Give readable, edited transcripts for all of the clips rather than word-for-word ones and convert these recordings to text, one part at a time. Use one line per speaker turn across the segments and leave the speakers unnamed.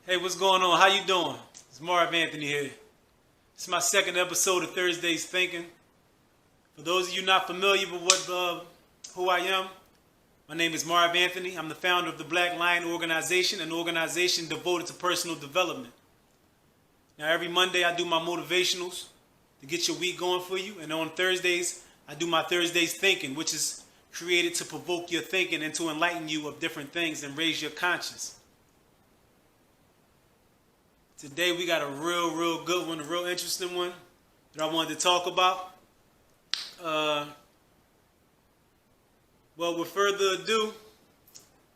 Hey, what's going on? How you doing? It's Marv Anthony here. It's my second episode of Thursday's Thinking. For those of you not familiar with who I am, my name is Marv Anthony. I'm the founder of the Black Lion Organization, an organization devoted to personal development. Now, every Monday I do my motivationals to get your week going for you, and on Thursdays I do my Thursday's Thinking, which is created to provoke your thinking and to enlighten you of different things and raise your conscience. Today we got a real good one, a real interesting one that I wanted to talk about. Well, with further ado,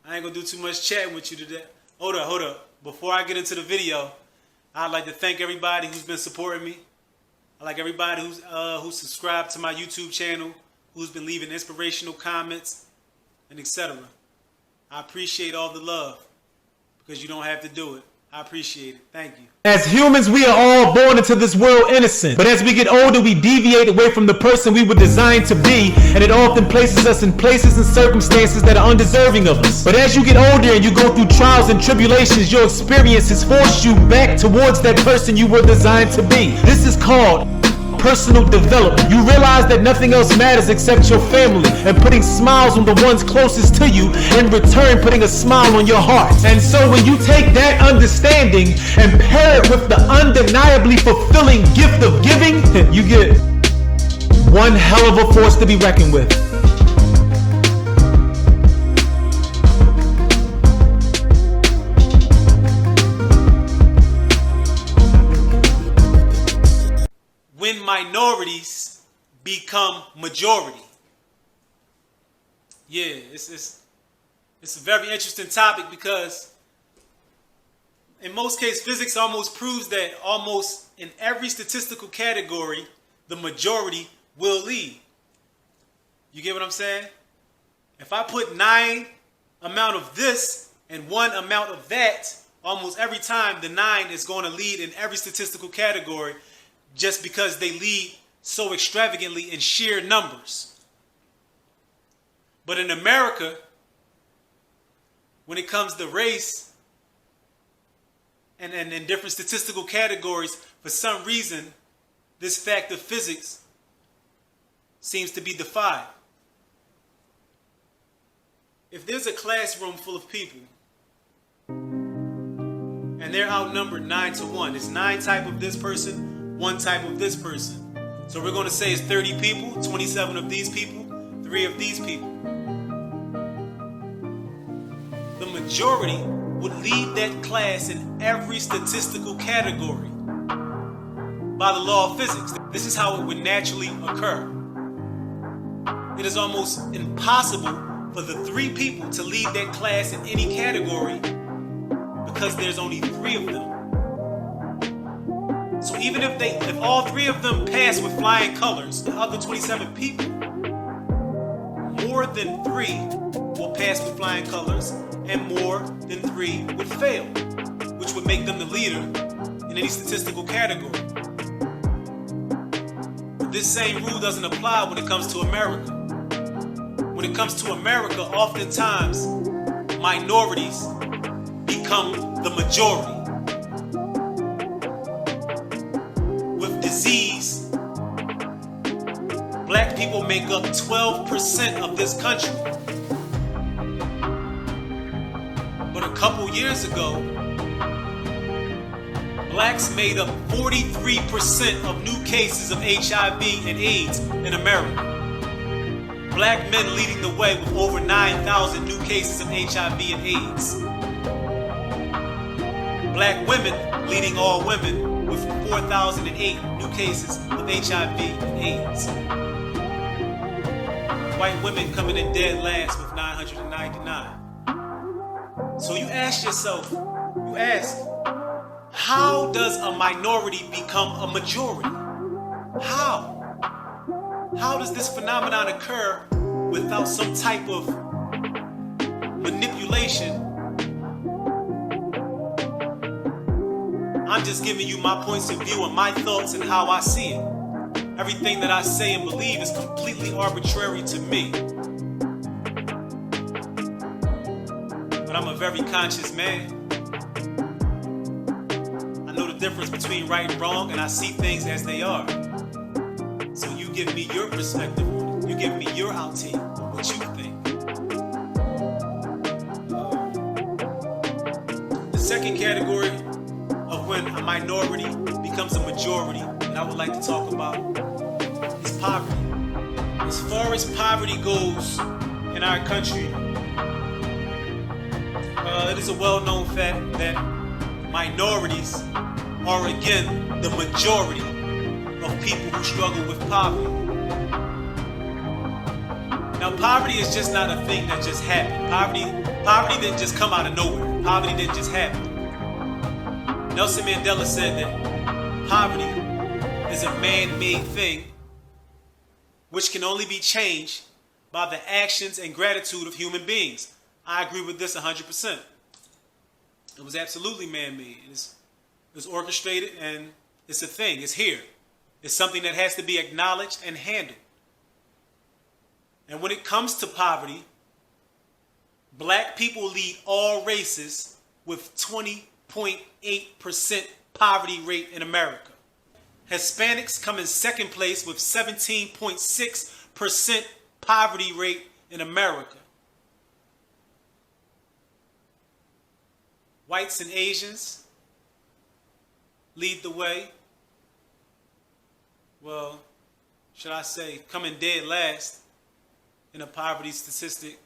I ain't gonna do too much chatting with you today. Hold up. Before I get into the video, I'd like to thank everybody who's been supporting me. I like everybody who's subscribed to my YouTube channel, who's been leaving inspirational comments, and etc. I appreciate all the love because you don't have to do it. I appreciate it. Thank you.
As humans, we are all born into this world innocent. But as we get older, we deviate away from the person we were designed to be, and it often places us in places and circumstances that are undeserving of us. But as you get older and you go through trials and tribulations, your experiences force you back towards that person you were designed to be. This is called personal development. You realize that nothing else matters except your family, and putting smiles on the ones closest to you, in return putting a smile on your heart. And so when you take that understanding and pair it with the undeniably fulfilling gift of giving, you get one hell of a force to be reckoned with.
When minorities become majority. Yeah, it's a very interesting topic because in most cases, physics almost proves that almost in every statistical category, the majority will lead. You get what I'm saying? If I put 9 amount of this and 1 amount of that, almost every time the 9 is going to lead in every statistical category, just because they lead so extravagantly in sheer numbers. But in America, when it comes to race and in different statistical categories, for some reason, this fact of physics seems to be defied. If there's a classroom full of people and they're outnumbered 9-1, it's 9 type of this person, 1 type of this person. So we're going to say it's 30 people, 27 of these people, 3 of these people. The majority would lead that class in every statistical category by the law of physics. This is how it would naturally occur. It is almost impossible for the 3 people to lead that class in any category because there's only 3 of them. So even if all 3 of them pass with flying colors, the other 27 people, more than 3 will pass with flying colors and more than 3 would fail, which would make them the leader in any statistical category. But this same rule doesn't apply when it comes to America. When it comes to America, oftentimes minorities become the majority. Disease, black people make up 12% of this country. But a couple years ago, blacks made up 43% of new cases of HIV and AIDS in America. Black men leading the way with over 9,000 new cases of HIV and AIDS. Black women leading all women with 4,008 new cases of HIV and AIDS. White women coming in dead last with 999. So you ask yourself, how does a minority become a majority? How? How does this phenomenon occur without some type of manipulation? I'm just giving you my points of view and my thoughts and how I see it. Everything that I say and believe is completely arbitrary to me. But I'm a very conscious man. difference between right and wrong, and I see things as they are. So you give me your perspective on it. You give me your outtake on what you think. The second category of when a minority becomes a majority that I would like to talk about is poverty. As far as poverty goes in our country, it is a well-known fact that minorities are again the majority of people who struggle with poverty. Now, poverty is just not a thing that just happened. Poverty didn't just come out of nowhere. Poverty didn't just happen. Nelson Mandela said that poverty is a man-made thing which can only be changed by the actions and gratitude of human beings. I agree with this 100%. It was absolutely man-made. It was orchestrated, and it's a thing. It's here. It's something that has to be acknowledged and handled. And when it comes to poverty, black people lead all races with 20.8% poverty rate in America. Hispanics come in second place with 17.6% poverty rate in America. Whites and Asians lead the way. Well, should I say, coming dead last in a poverty statistic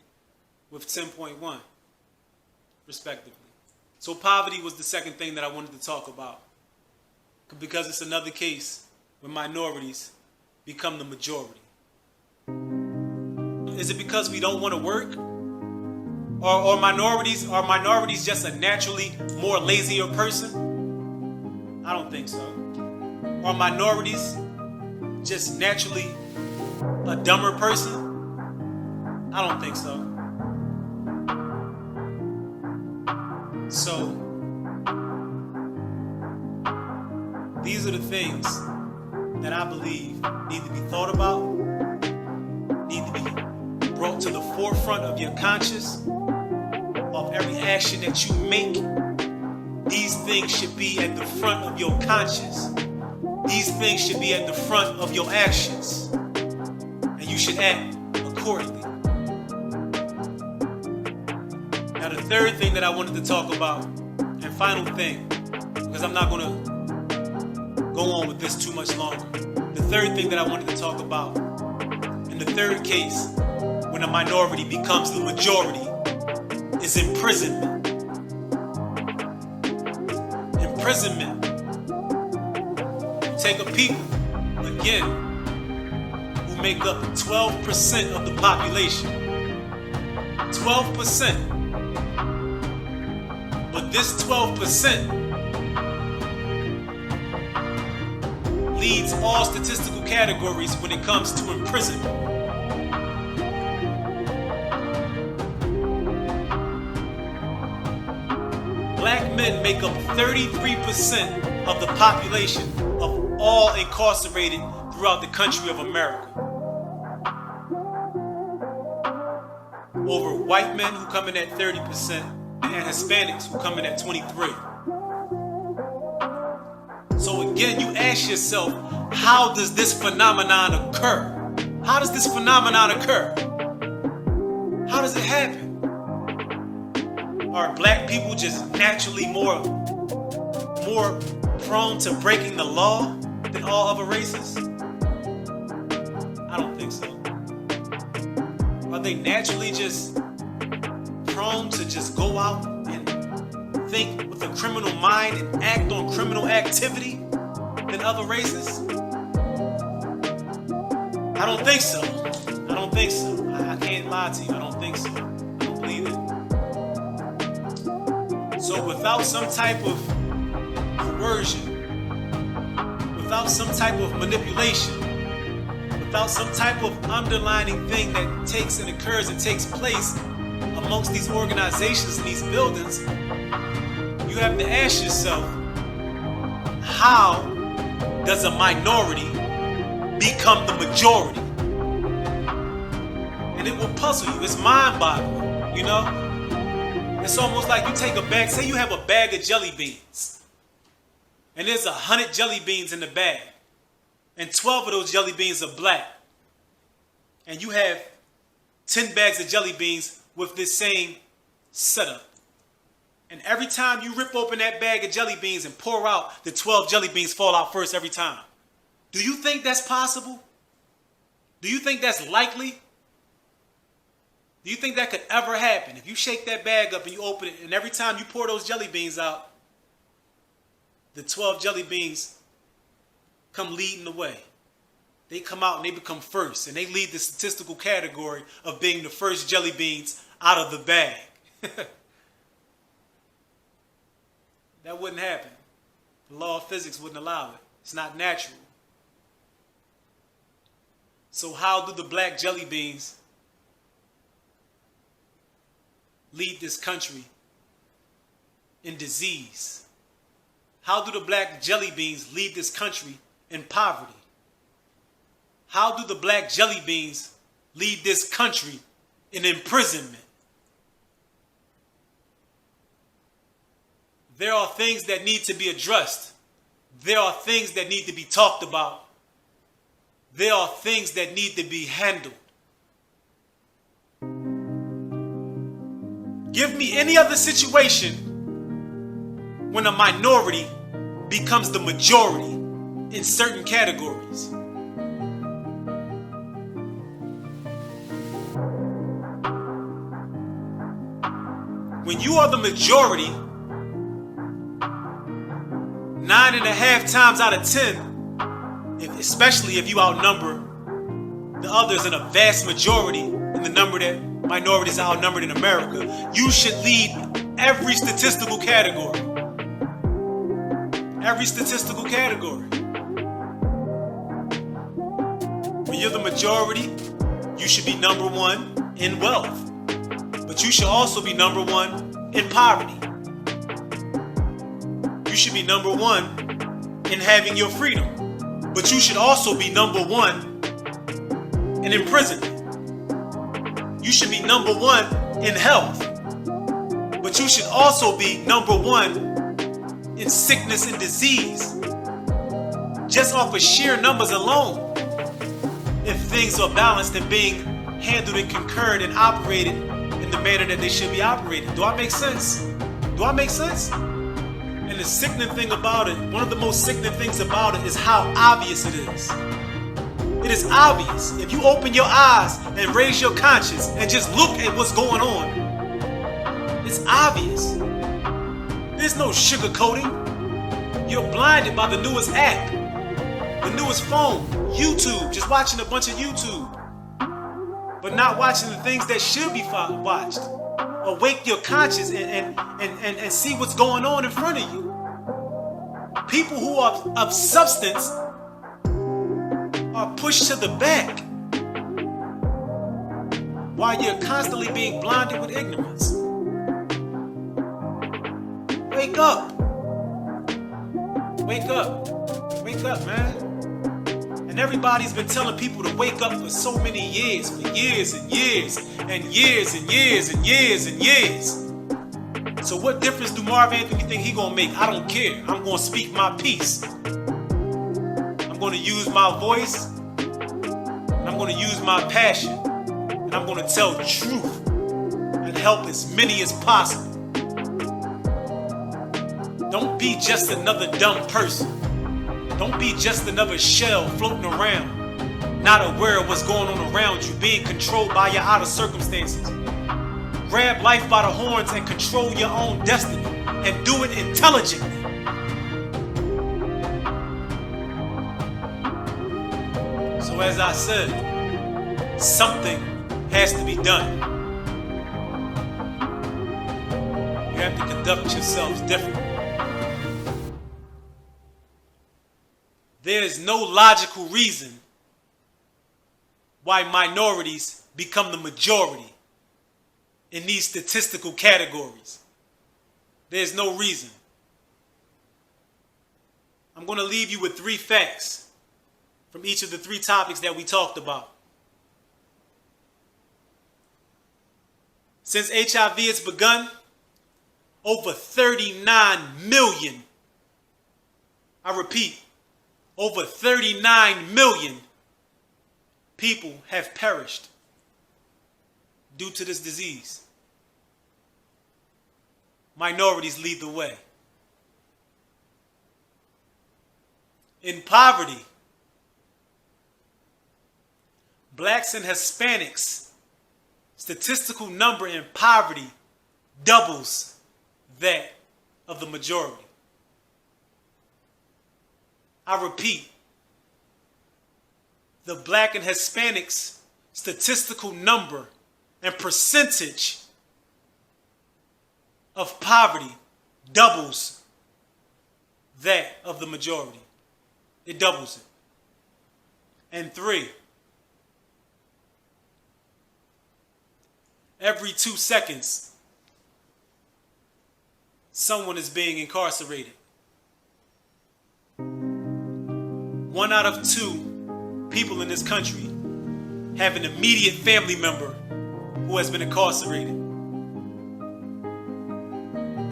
with 10.1, respectively. So poverty was the second thing that I wanted to talk about, because it's another case when minorities become the majority. Is it because we don't want to work? Or are minorities just a naturally more lazier person? I don't think so. Are minorities just naturally a dumber person? I don't think so. So, these are the things that I believe need to be thought about, need to be brought to the forefront of your conscious, of every action that you make. These things should be at the front of your conscious. These things should be at the front of your actions. And you should act accordingly. Now, the third thing that I wanted to talk about, and final thing, because I'm not going to go on with this too much longer. The third thing that I wanted to talk about, in the third case, when a minority becomes the majority, is imprisonment. Imprisonment. Take a people, again, who make up 12% of the population. 12%. But this 12% leads all statistical categories when it comes to imprisonment. Black men make up 33% of the population of all incarcerated throughout the country of America. Over white men who come in at 30% and Hispanics who come in at 23%. So again, you ask yourself, how does this phenomenon occur? How does this phenomenon occur? How does it happen? Are black people just naturally more prone to breaking the law than all other races? I don't think so. Are they naturally just prone to just go out and think with a criminal mind and act on criminal activity than other races? I don't think so. I don't think so. I can't lie to you. I don't think so. I don't believe it. So without some type of coercion, without some type of manipulation, without some type of underlining thing that takes and occurs and takes place amongst these organizations and these buildings, you have to ask yourself, how does a minority become the majority? And it will puzzle you. It's mind-boggling, you know? It's almost like you take a bag, say you have a bag of jelly beans, and there's 100 jelly beans in the bag, and 12 of those jelly beans are black, and you have 10 bags of jelly beans with this same setup, and every time you rip open that bag of jelly beans and pour out, the 12 jelly beans fall out first every time. Do you think that's possible? Do you think that's likely? Do you think that could ever happen? If you shake that bag up and you open it, and every time you pour those jelly beans out, the 12 jelly beans come leading the way. They come out and they become first, and they lead the statistical category of being the first jelly beans out of the bag. That wouldn't happen. The law of physics wouldn't allow it. It's not natural. So how do the black jelly beans lead this country in disease? How do the black jelly beans lead this country in poverty? How do the black jelly beans lead this country in imprisonment? There are things that need to be addressed. There are things that need to be talked about. There are things that need to be handled. Give me any other situation when a minority becomes the majority in certain categories. When you are the majority, 9.5 times out of 10, especially if you outnumber the others in a vast majority in the number that minorities are outnumbered in America, you should lead every statistical category. Every statistical category. When you're the majority, you should be number one in wealth. But you should also be number one in poverty. You should be number one in having your freedom. But you should also be number one in imprisonment. You should be number one in health. But you should also be number one in sickness and disease. Just off of sheer numbers alone. If things are balanced and being handled and concurred and operated in the manner that they should be operated. Do I make sense? Do I make sense? And the sickening thing about it, one of the most sickening things about it is how obvious it is. It is obvious. If you open your eyes and raise your conscience and just look at what's going on, it's obvious. There's no sugarcoating. You're blinded by the newest app, the newest phone, YouTube, just watching a bunch of YouTube, but not watching the things that should be watched. Awake your conscience and see what's going on in front of you. People who are of substance are pushed to the back while you're constantly being blinded with ignorance. Wake up. Wake up. Wake up, man. And everybody's been telling people to wake up for so many years, for years and years and years and years and years and years. So what difference do Marv Anthony think he gonna make? I don't care. I'm gonna speak my piece. I'm gonna use my voice. And I'm gonna use my passion. And I'm gonna tell the truth and help as many as possible. Don't be just another dumb person. Don't be just another shell floating around, not aware of what's going on around you, being controlled by your outer circumstances. Grab life by the horns and control your own destiny, and do it intelligently. So as I said, something has to be done. You have to conduct yourselves differently. There is no logical reason why minorities become the majority in these statistical categories. There's no reason. I'm going to leave you with 3 facts from each of the 3 topics that we talked about. Since HIV has begun, over 39 million I repeat, over 39 million people have perished due to this disease. Minorities lead the way. In poverty, blacks and Hispanics, statistical number in poverty doubles that of the majority. I repeat, the black and Hispanics statistical number and percentage of poverty doubles that of the majority. It doubles it. And 3, every 2 seconds, someone is being incarcerated. 1 out of 2 people in this country have an immediate family member who has been incarcerated.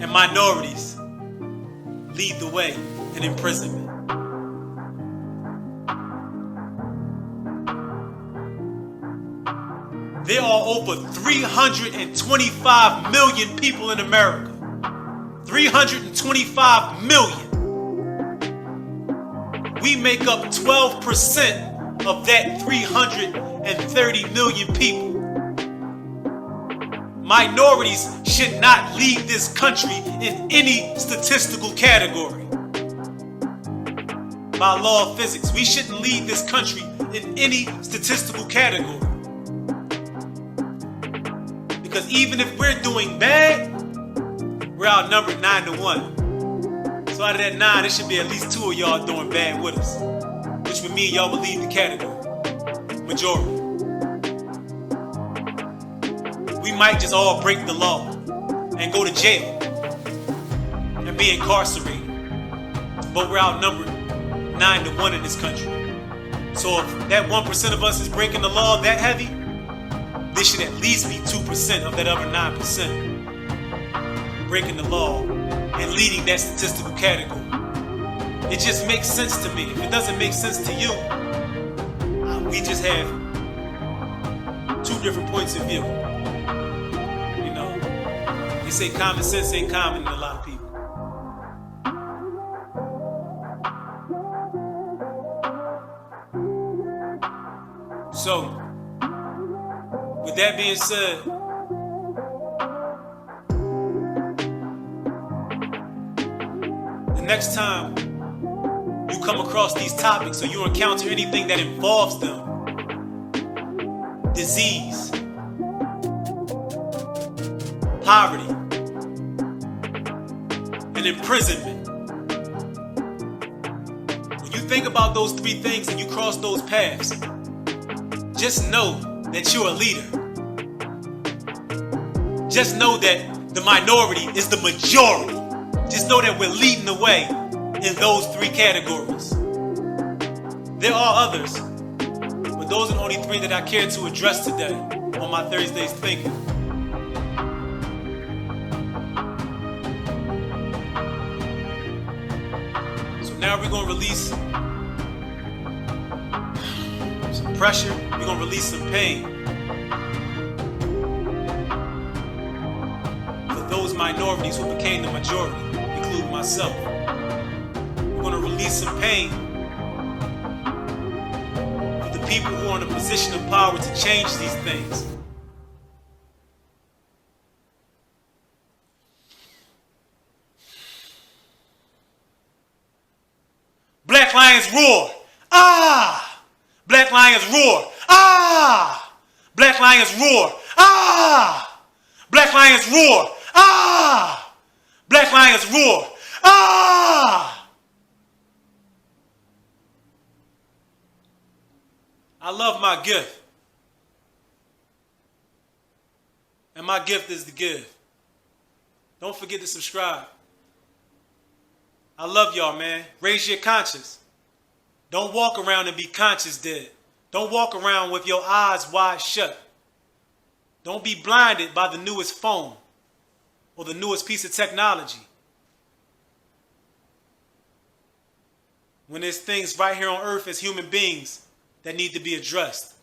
And minorities lead the way in imprisonment. There are over 325 million people in America. 325 million. We make up 12% of that 330 million people. Minorities should not lead this country in any statistical category. By law of physics, we shouldn't lead this country in any statistical category. Because even if we're doing bad, we're outnumbered 9-1. So out of that 9, there should be at least 2 of y'all doing bad with us, which would mean y'all would lead the category. Majority. We might just all break the law and go to jail and be incarcerated. But we're outnumbered 9-1 in this country. So if that 1% of us is breaking the law that heavy, this should at least be 2% of that other 9% breaking the law and leading that statistical category. It just makes sense to me. If it doesn't make sense to you, we just have 2 different points of view. You know, they say common sense ain't common in a lot of people. So, with that being said, the next time you come across these topics or you encounter anything that involves them, disease, poverty, and imprisonment, when you think about those 3 things and you cross those paths, just know that you're a leader. Just know that the minority is the majority. Just know that we're leading the way in those 3 categories. There are others, but those are the only 3 that I care to address today on my Thursday's Thinking. So now we're going to release some pressure. We're going to release some pain for those minorities who became the majority, including myself. We're going to release some pain for the people who are in a position of power to change these things. Black lions roar. Ah! Black lions roar. Ah! Black lions roar. Ah! Black lions roar. Ah! Black lions roar. Ah! I love my gift. And my gift is to give. Don't forget to subscribe. I love y'all, man. Raise your conscience. Don't walk around and be conscious dead. Don't walk around with your eyes wide shut. Don't be blinded by the newest phone or the newest piece of technology. when there's things right here on earth as human beings that need to be addressed.